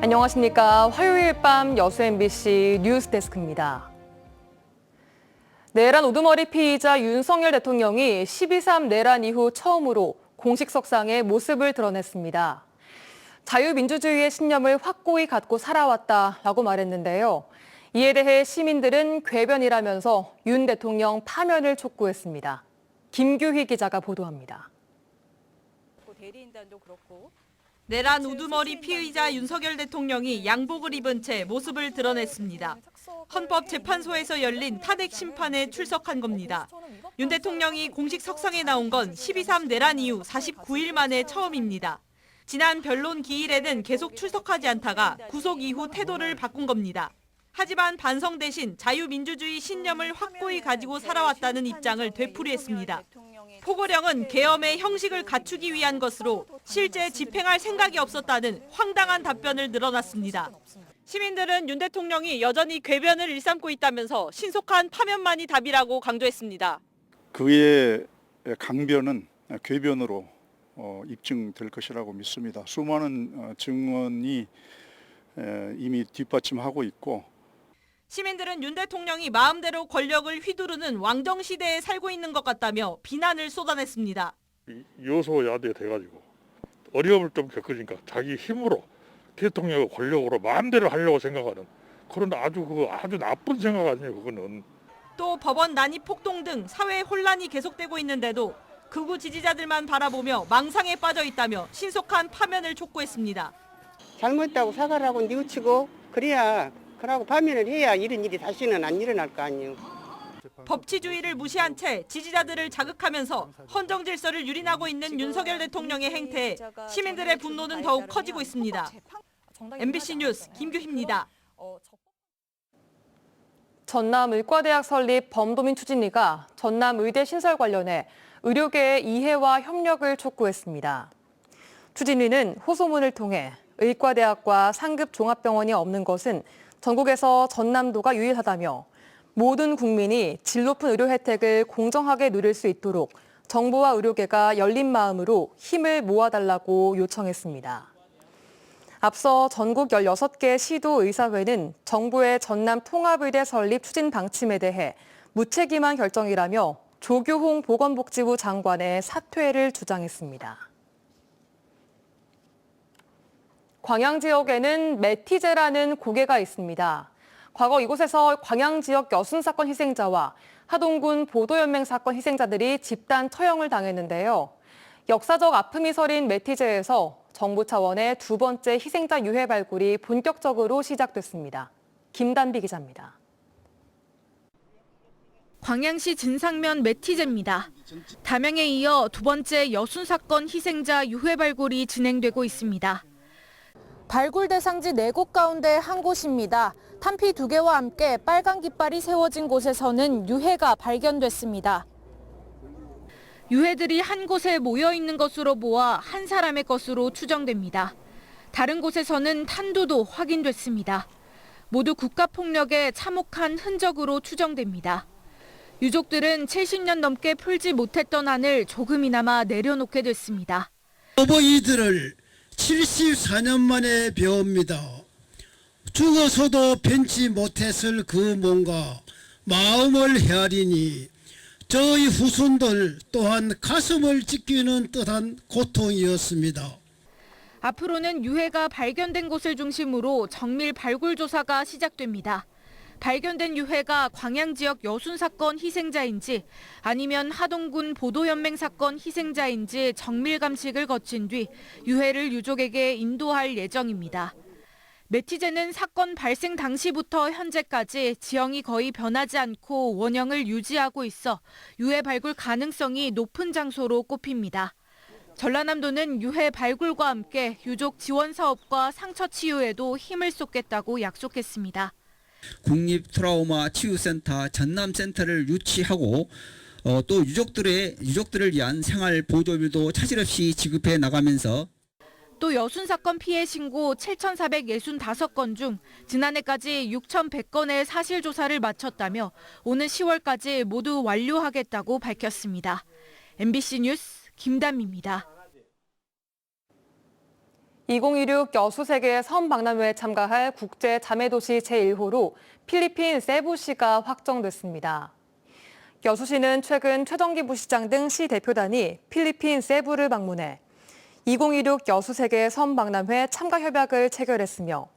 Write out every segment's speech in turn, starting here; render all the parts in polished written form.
안녕하십니까. 화요일 밤 여수 MBC 뉴스데스크입니다. 내란 우두머리 피의자 윤석열 대통령이 12.3 내란 이후 처음으로 공식 석상에 모습을 드러냈습니다. 자유민주주의의 신념을 확고히 갖고 살아왔다라고 말했는데요. 이에 대해 시민들은 궤변이라면서 윤 대통령 파면을 촉구했습니다. 김규희 기자가 보도합니다. 내란 우두머리 피의자 윤석열 대통령이 양복을 입은 채 모습을 드러냈습니다. 헌법재판소에서 열린 탄핵 심판에 출석한 겁니다. 윤 대통령이 공식 석상에 나온 건 12.3 내란 이후 49일 만에 처음입니다. 지난 변론 기일에는 계속 출석하지 않다가 구속 이후 태도를 바꾼 겁니다. 하지만 반성 대신 자유민주주의 신념을 확고히 가지고 살아왔다는 입장을 되풀이했습니다. 포고령은 계엄의 형식을 갖추기 위한 것으로 실제 집행할 생각이 없었다는 황당한 답변을 늘어놨습니다. 시민들은 윤 대통령이 여전히 궤변을 일삼고 있다면서 신속한 파면만이 답이라고 강조했습니다. 그의 강변은 궤변으로 입증될 것이라고 믿습니다. 수많은 증언이 이미 뒷받침하고 있고 시민들은 윤 대통령이 마음대로 권력을 휘두르는 왕정시대에 살고 있는 것 같다며 비난을 쏟아냈습니다. 여소야대 돼가지고 어려움을 좀 겪으니까 자기 힘으로 대통령의 권력으로 마음대로 하려고 생각하는 그런 아주 나쁜 생각 아니에요, 그거는. 또 법원 난입 폭동 등 사회 혼란이 계속되고 있는데도 극우 지지자들만 바라보며 망상에 빠져 있다며 신속한 파면을 촉구했습니다. 잘못했다고 사과를 하고 뉘우치고 그러고 파면을 해야 이런 일이 다시는 안 일어날 거 아니에요. 법치주의를 무시한 채 지지자들을 자극하면서 헌정 질서를 유린하고 있는 윤석열 대통령의 행태에 시민들의 분노는 더욱 커지고 있습니다. MBC 뉴스 김규희입니다. 전남 의과대학 설립 범도민 추진위가 전남 의대 신설 관련해 의료계의 이해와 협력을 촉구했습니다. 추진위는 호소문을 통해 의과대학과 상급 종합병원이 없는 것은 전국에서 전남도가 유일하다며 모든 국민이 질 높은 의료 혜택을 공정하게 누릴 수 있도록 정부와 의료계가 열린 마음으로 힘을 모아달라고 요청했습니다. 앞서 전국 16개 시도 의사회는 정부의 전남 통합의대 설립 추진 방침에 대해 무책임한 결정이라며 조규홍 보건복지부 장관의 사퇴를 주장했습니다. 광양 지역에는 메티제라는 고개가 있습니다. 과거 이곳에서 광양 지역 여순 사건 희생자와 하동군 보도연맹 사건 희생자들이 집단 처형을 당했는데요. 역사적 아픔이 서린 메티제에서 정부 차원의 두 번째 희생자 유해 발굴이 본격적으로 시작됐습니다. 김단비 기자입니다. 광양시 진상면 메티제입니다. 담양에 이어 두 번째 여순 사건 희생자 유해 발굴이 진행되고 있습니다. 발굴 대상지 4곳 가운데 한 곳입니다. 탄피 2개와 함께 빨간 깃발이 세워진 곳에서는 유해가 발견됐습니다. 유해들이 한 곳에 모여 있는 것으로 보아 한 사람의 것으로 추정됩니다. 다른 곳에서는 탄두도 확인됐습니다. 모두 국가폭력에 참혹한 흔적으로 추정됩니다. 유족들은 70년 넘게 풀지 못했던 한을 조금이나마 내려놓게 됐습니다. 어버이들을 74년 만에 배웁니다. 죽어서도 변치 못했을 그 몸과 마음을 헤아리니 저희 후손들 또한 가슴을 찢기는 듯한 고통이었습니다. 앞으로는 유해가 발견된 곳을 중심으로 정밀 발굴 조사가 시작됩니다. 발견된 유해가 광양 지역 여순 사건 희생자인지 아니면 하동군 보도연맹 사건 희생자인지 정밀 감식을 거친 뒤 유해를 유족에게 인도할 예정입니다. 메티제는 사건 발생 당시부터 현재까지 지형이 거의 변하지 않고 원형을 유지하고 있어 유해 발굴 가능성이 높은 장소로 꼽힙니다. 전라남도는 유해 발굴과 함께 유족 지원 사업과 상처 치유에도 힘을 쏟겠다고 약속했습니다. 국립트라우마 치유센터 전남센터를 유치하고 또 유족들을 위한 생활 보조비도 차질 없이 지급해 나가면서 또 여순 사건 피해 신고 7,465건 중 지난해까지 6,100건의 사실조사를 마쳤다며 오는 10월까지 모두 완료하겠다고 밝혔습니다. MBC 뉴스 김담미입니다. 2026 여수세계 선박람회에 참가할 국제 자매도시 제1호로 필리핀 세부시가 확정됐습니다. 여수시는 최근 최정기 부시장 등 시 대표단이 필리핀 세부를 방문해 2026 여수세계 선박람회 참가 협약을 체결했으며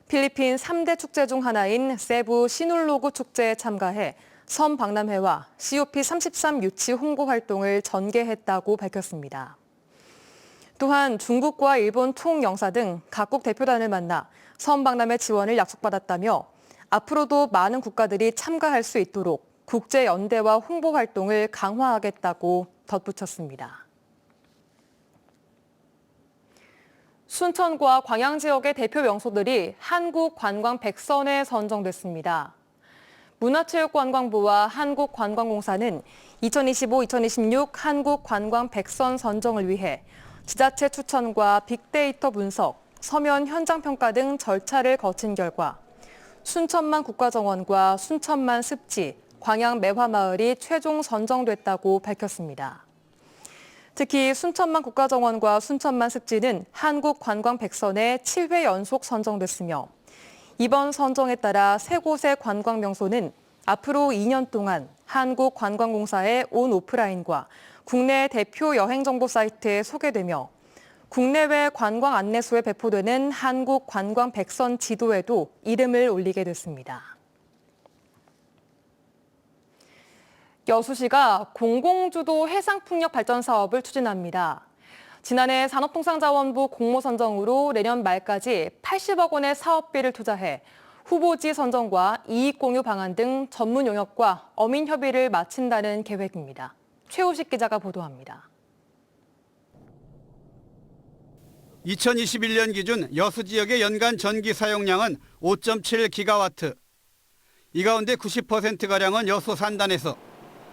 필리핀 3대 축제 중 하나인 세부 시눌로구 축제에 참가해 선박람회와 COP33 유치 홍보 활동을 전개했다고 밝혔습니다. 또한 중국과 일본 통영사 등 각국 대표단을 만나 선박람회 지원을 약속받았다며 앞으로도 많은 국가들이 참가할 수 있도록 국제 연대와 홍보 활동을 강화하겠다고 덧붙였습니다. 순천과 광양 지역의 대표 명소들이 한국관광 100선에 선정됐습니다. 문화체육관광부와 한국관광공사는 2025-2026 한국관광 100선 선정을 위해 지자체 추천과 빅데이터 분석, 서면 현장평가 등 절차를 거친 결과 순천만 국가정원과 순천만 습지, 광양 매화마을이 최종 선정됐다고 밝혔습니다. 특히 순천만 국가정원과 순천만 습지는 한국관광 100선에 7회 연속 선정됐으며 이번 선정에 따라 세 곳의 관광 명소는 앞으로 2년 동안 한국관광공사의 온 오프라인과 국내 대표 여행정보 사이트에 소개되며 국내외 관광 안내소에 배포되는 한국관광 100선 지도에도 이름을 올리게 됐습니다. 여수시가 공공주도 해상풍력 발전 사업을 추진합니다. 지난해 산업통상자원부 공모 선정으로 내년 말까지 80억 원의 사업비를 투자해 후보지 선정과 이익공유 방안 등 전문 용역과 어민 협의를 마친다는 계획입니다. 최우식 기자가 보도합니다. 2021년 기준 여수 지역의 연간 전기 사용량은 5.7기가와트. 이 가운데 90%가량은 여수 산단에서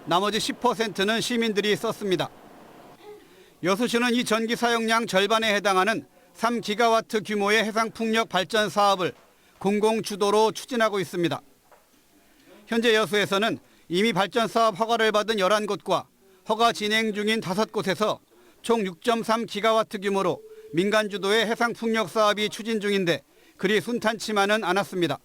나머지 10%는 시민들이 썼습니다. 여수시는 이 전기 사용량 절반에 해당하는 3기가와트 규모의 해상풍력 발전 사업을 공공주도로 추진하고 있습니다. 현재 여수에서는 이미 발전 사업 허가를 받은 11곳과 허가 진행 중인 5곳에서 총 6.3기가와트 규모로 민간 주도의 해상풍력 사업이 추진 중인데 그리 순탄치만은 않았습니다.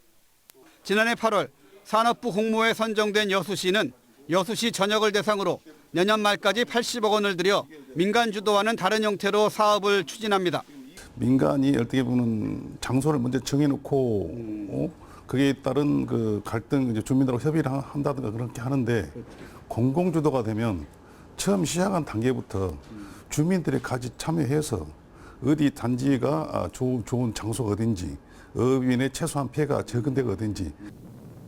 지난해 8월 산업부 공모에 선정된 여수시는 여수시 전역을 대상으로 내년 말까지 80억 원을 들여 민간 주도와는 다른 형태로 사업을 추진합니다. 민간이 어떻게 보면 장소를 먼저 정해놓고 그에 따른 그 갈등 이제 주민들하고 협의를 한다든가 그렇게 하는데 공공주도가 되면 처음 시작한 단계부터 주민들이 같이 참여해서 어디 단지가 좋은 장소가 어딘지 어민의 최소한 피해가 적은 데가 어딘지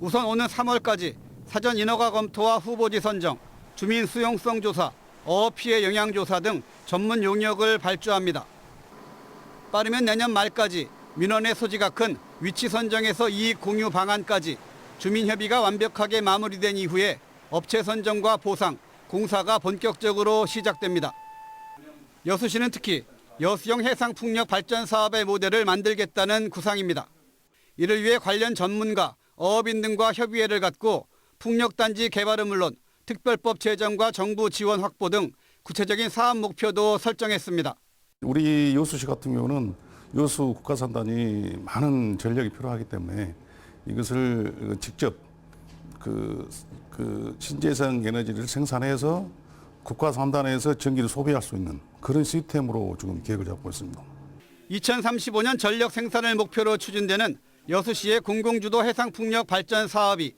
우선 오는 3월까지 사전 인허가 검토와 후보지 선정, 주민 수용성 조사, 어업 피해 영향 조사 등 전문 용역을 발주합니다. 빠르면 내년 말까지 민원의 소지가 큰 위치 선정에서 이익 공유 방안까지 주민 협의가 완벽하게 마무리된 이후에 업체 선정과 보상, 공사가 본격적으로 시작됩니다. 여수시는 특히 여수형 해상풍력 발전 사업의 모델을 만들겠다는 구상입니다. 이를 위해 관련 전문가, 어업인 등과 협의회를 갖고 풍력단지 개발은 물론 특별법 제정과 정부 지원 확보 등 구체적인 사업 목표도 설정했습니다. 우리 여수시 같은 경우는 여수 국가산단이 많은 전력이 필요하기 때문에 이것을 직접 그 신재생 에너지를 생산해서 국가산단에서 전기를 소비할 수 있는 그런 시스템으로 지금 계획을 잡고 있습니다. 2035년 전력 생산을 목표로 추진되는 여수시의 공공주도 해상풍력 발전 사업이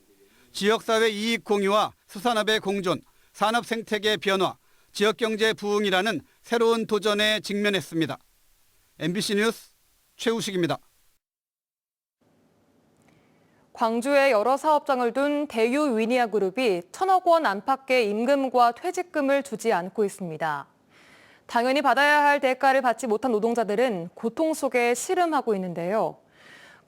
지역사회 이익 공유와 수산업의 공존, 산업 생태계 변화, 지역경제 부흥이라는 새로운 도전에 직면했습니다. MBC 뉴스 최우식입니다. 광주에 여러 사업장을 둔 대유 위니아 그룹이 1,000억 원 안팎의 임금과 퇴직금을 주지 않고 있습니다. 당연히 받아야 할 대가를 받지 못한 노동자들은 고통 속에 씨름하고 있는데요.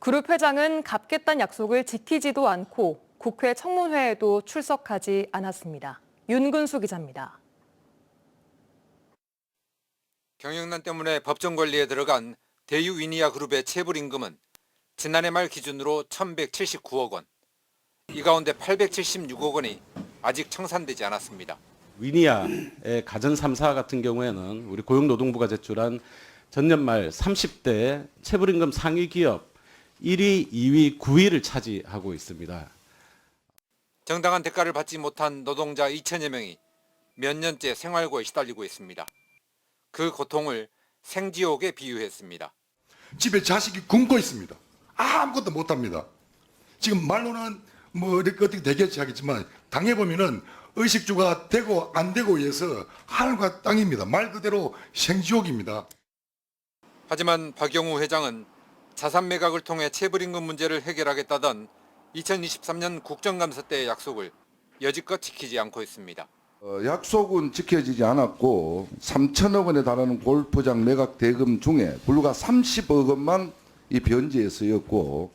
그룹 회장은 갚겠다는 약속을 지키지도 않고 국회 청문회에도 출석하지 않았습니다. 윤근수 기자입니다. 경영난 때문에 법정 관리에 들어간 대유 위니아 그룹의 체불 임금은 지난해 말 기준으로 1,179억 원, 이 가운데 876억 원이 아직 청산되지 않았습니다. 위니아의 가전 3사 같은 경우에는 우리 고용노동부가 제출한 전년 말 30대 체불임금 상위 기업 1위, 2위, 9위를 차지하고 있습니다. 정당한 대가를 받지 못한 노동자 2천여 명이 몇 년째 생활고에 시달리고 있습니다. 그 고통을 생지옥에 비유했습니다. 집에 자식이 굶고 있습니다. 아무것도 못합니다. 지금 말로는 뭐 이렇게 어떻게 되겠지 하겠지만 당해보면은 의식주가 되고 안 되고 위해서 하늘과 땅입니다. 말 그대로 생지옥입니다. 하지만 박영우 회장은 자산 매각을 통해 체불임금 문제를 해결하겠다던 2023년 국정감사 때의 약속을 여지껏 지키지 않고 있습니다. 약속은 지켜지지 않았고 3천억 원에 달하는 골프장 매각 대금 중에 불과 30억 원만 이 변제에 쓰였고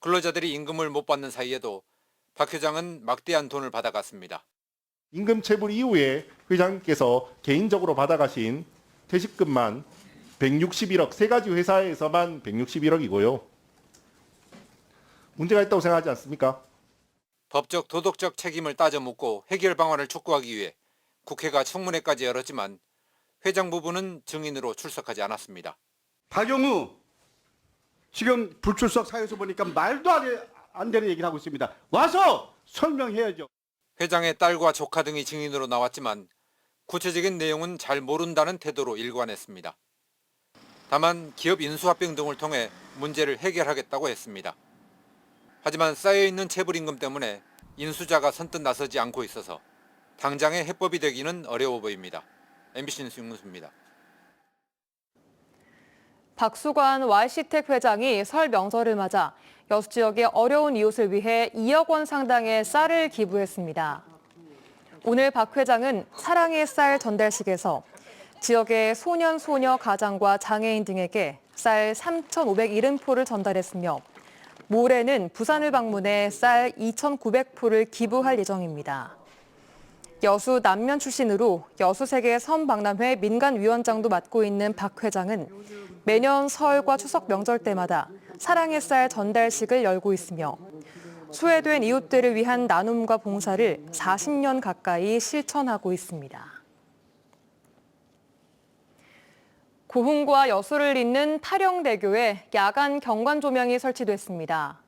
근로자들이 임금을 못 받는 사이에도 박 회장은 막대한 돈을 받아갔습니다. 임금 체불 이후에 회장께서 개인적으로 받아가신 퇴직금만 161억, 세 가지 회사에서만 161억이고요. 문제가 있다고 생각하지 않습니까? 법적 도덕적 책임을 따져 묻고 해결 방안을 촉구하기 위해 국회가 청문회까지 열었지만 회장 부부는 증인으로 출석하지 않았습니다. 박영우 지금 불출석 사유에서 보니까 말도 안 되는 얘기를 하고 있습니다. 와서 설명해야죠. 회장의 딸과 조카 등이 증인으로 나왔지만 구체적인 내용은 잘 모른다는 태도로 일관했습니다. 다만 기업 인수합병 등을 통해 문제를 해결하겠다고 했습니다. 하지만 쌓여있는 체불임금 때문에 인수자가 선뜻 나서지 않고 있어서 당장의 해법이 되기는 어려워 보입니다. MBC 뉴스 윤문수입니다. 박수관 YC텍 회장이 설 명절을 맞아 여수 지역의 어려운 이웃을 위해 2억 원 상당의 쌀을 기부했습니다. 오늘 박 회장은 사랑의 쌀 전달식에서 지역의 소년, 소녀, 가장과 장애인 등에게 쌀 3,570포를 전달했으며 모레는 부산을 방문해 쌀 2,900포를 기부할 예정입니다. 여수 남면 출신으로 여수세계 선박람회 민간위원장도 맡고 있는 박 회장은 매년 설과 추석 명절 때마다 사랑의 쌀 전달식을 열고 있으며 소외된 이웃들을 위한 나눔과 봉사를 40년 가까이 실천하고 있습니다. 고흥과 여수를 잇는 파령대교에 야간 경관 조명이 설치됐습니다.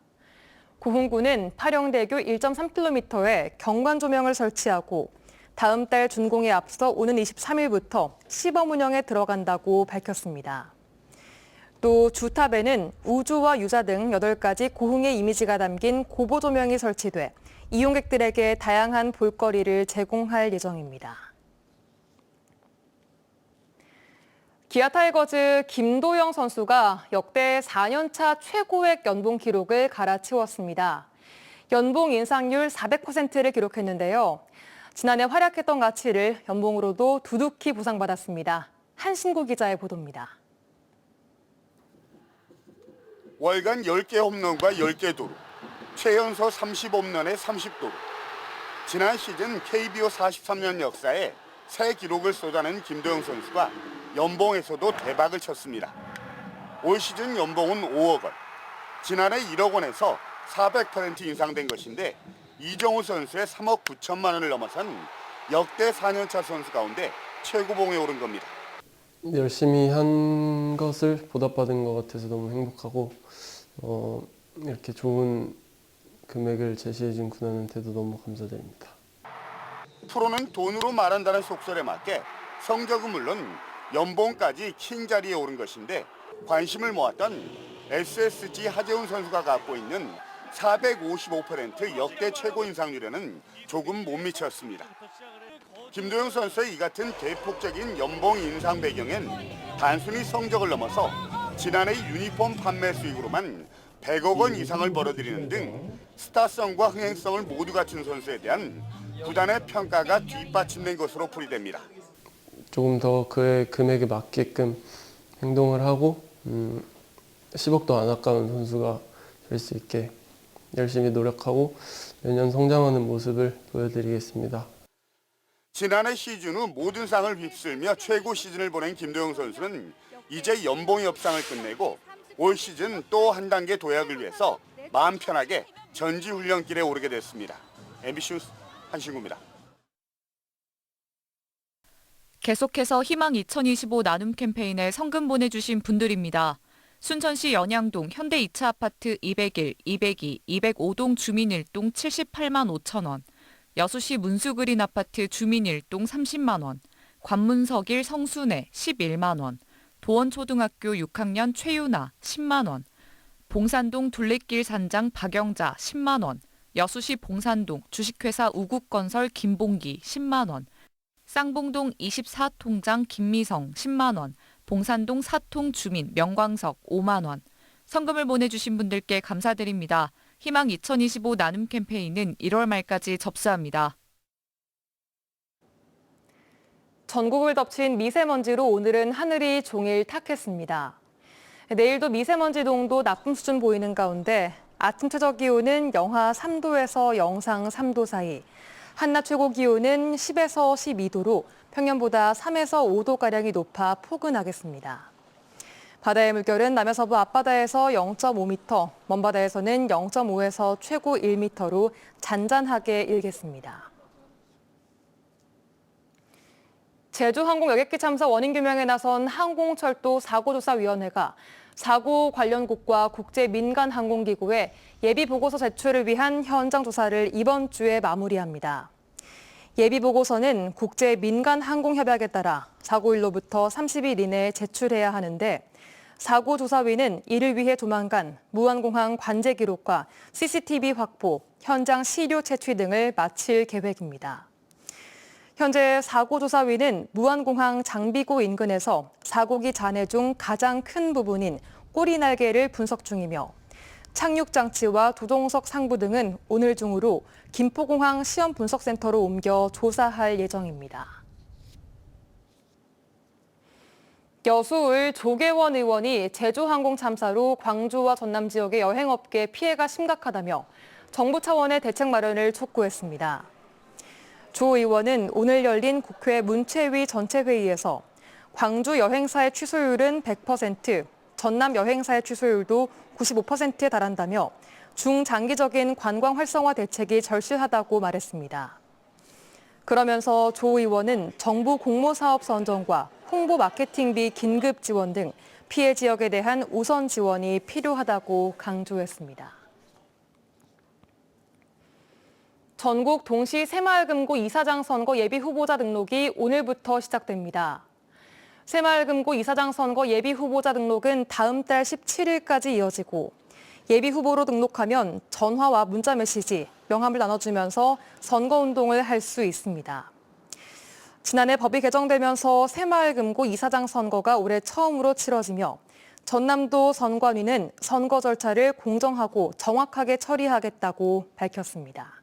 고흥구는 파령대교 1.3km에 경관 조명을 설치하고 다음 달 준공에 앞서 오는 23일부터 시범 운영에 들어간다고 밝혔습니다. 또 주탑에는 우주와 유자 등 8가지 고흥의 이미지가 담긴 고보 조명이 설치돼 이용객들에게 다양한 볼거리를 제공할 예정입니다. 기아 타이거즈 김도영 선수가 역대 4년차 최고액 연봉 기록을 갈아치웠습니다. 연봉 인상률 400%를 기록했는데요. 지난해 활약했던 가치를 연봉으로도 두둑히 보상받았습니다. 한신구 기자의 보도입니다. 월간 10개 홈런과 10개 도루, 최연소 30홈런에 30도루. 지난 시즌 KBO 43년 역사에 새 기록을 쏟아낸 김도영 선수가 연봉에서도 대박을 쳤습니다. 올 시즌 연봉은 5억 원. 지난해 1억 원에서 400% 인상된 것인데 이정우 선수의 3억 9천만 원을 넘어선 역대 4년차 선수 가운데 최고봉에 오른 겁니다. 열심히 한 것을 보답받은 것 같아서 너무 행복하고 이렇게 좋은 금액을 제시해준 구단한테도 너무 감사드립니다. 프로는 돈으로 말한다는 속설에 맞게 성적은 물론 연봉까지 킹 자리에 오른 것인데 관심을 모았던 SSG 하재훈 선수가 갖고 있는 455% 역대 최고 인상률에는 조금 못 미쳤습니다. 김도영 선수의 이 같은 대폭적인 연봉 인상 배경엔 단순히 성적을 넘어서 지난해 유니폼 판매 수익으로만 100억 원 이상을 벌어들이는 등 스타성과 흥행성을 모두 갖춘 선수에 대한 구단의 평가가 뒷받침된 것으로 풀이됩니다. 조금 더 그의 금액에 맞게끔 행동을 하고 10억도 안 아까운 선수가 될 수 있게 열심히 노력하고 매년 성장하는 모습을 보여드리겠습니다. 지난해 시즌 후 모든 상을 휩쓸며 최고 시즌을 보낸 김도영 선수는 이제 연봉 협상을 끝내고 올 시즌 또 한 단계 도약을 위해서 마음 편하게 전지훈련길에 오르게 됐습니다. MBC 뉴스 한신구입니다. 계속해서 희망 2025 나눔 캠페인에 성금 보내주신 분들입니다. 순천시 연양동 현대 2차 아파트 201, 202, 205동 주민 1동 78만 5천 원, 여수시 문수그린 아파트 주민 1동 30만 원, 관문석일 성순애 11만 원, 도원초등학교 6학년 최유나 10만 원, 봉산동 둘레길 산장 박영자 10만 원, 여수시 봉산동 주식회사 우국건설 김봉기 10만 원, 쌍봉동 24통장 김미성 10만 원, 봉산동 4통 주민 명광석 5만 원. 성금을 보내주신 분들께 감사드립니다. 희망 2025 나눔 캠페인은 1월 말까지 접수합니다. 전국을 덮친 미세먼지로 오늘은 하늘이 종일 탁했습니다. 내일도 미세먼지 농도 나쁨 수준 보이는 가운데 아침 최저 기온은 영하 3도에서 영상 3도 사이, 한낮 최고 기온은 10에서 12도로 평년보다 3에서 5도가량이 높아 포근하겠습니다. 바다의 물결은 남해서부 앞바다에서 0.5m, 먼바다에서는 0.5에서 최고 1m로 잔잔하게 일겠습니다. 제주항공 여객기 참사 원인 규명에 나선 항공철도 사고조사위원회가 사고 관련국과 국제민간항공기구에 예비보고서 제출을 위한 현장 조사를 이번 주에 마무리합니다. 예비보고서는 국제민간항공협약에 따라 사고일로부터 30일 이내에 제출해야 하는데 사고조사위는 이를 위해 조만간 무안공항 관제 기록과 CCTV 확보, 현장 시료 채취 등을 마칠 계획입니다. 현재 사고조사위는 무안공항 장비고 인근에서 사고기 잔해 중 가장 큰 부분인 꼬리 날개를 분석 중이며 착륙장치와 조종석 상부 등은 오늘 중으로 김포공항 시험분석센터로 옮겨 조사할 예정입니다. 여수의 조계원 의원이 제주항공 참사로 광주와 전남 지역의 여행업계 피해가 심각하다며 정부 차원의 대책 마련을 촉구했습니다. 조 의원은 오늘 열린 국회 문체위 전체회의에서 광주 여행사의 취소율은 100%, 전남 여행사의 취소율도 95%에 달한다며 중장기적인 관광 활성화 대책이 절실하다고 말했습니다. 그러면서 조 의원은 정부 공모사업 선정과 홍보 마케팅비 긴급 지원 등 피해 지역에 대한 우선 지원이 필요하다고 강조했습니다. 전국 동시 새마을금고 이사장 선거 예비 후보자 등록이 오늘부터 시작됩니다. 새마을금고 이사장 선거 예비 후보자 등록은 다음 달 17일까지 이어지고 예비 후보로 등록하면 전화와 문자 메시지, 명함을 나눠주면서 선거운동을 할 수 있습니다. 지난해 법이 개정되면서 새마을금고 이사장 선거가 올해 처음으로 치러지며 전남도 선관위는 선거 절차를 공정하고 정확하게 처리하겠다고 밝혔습니다.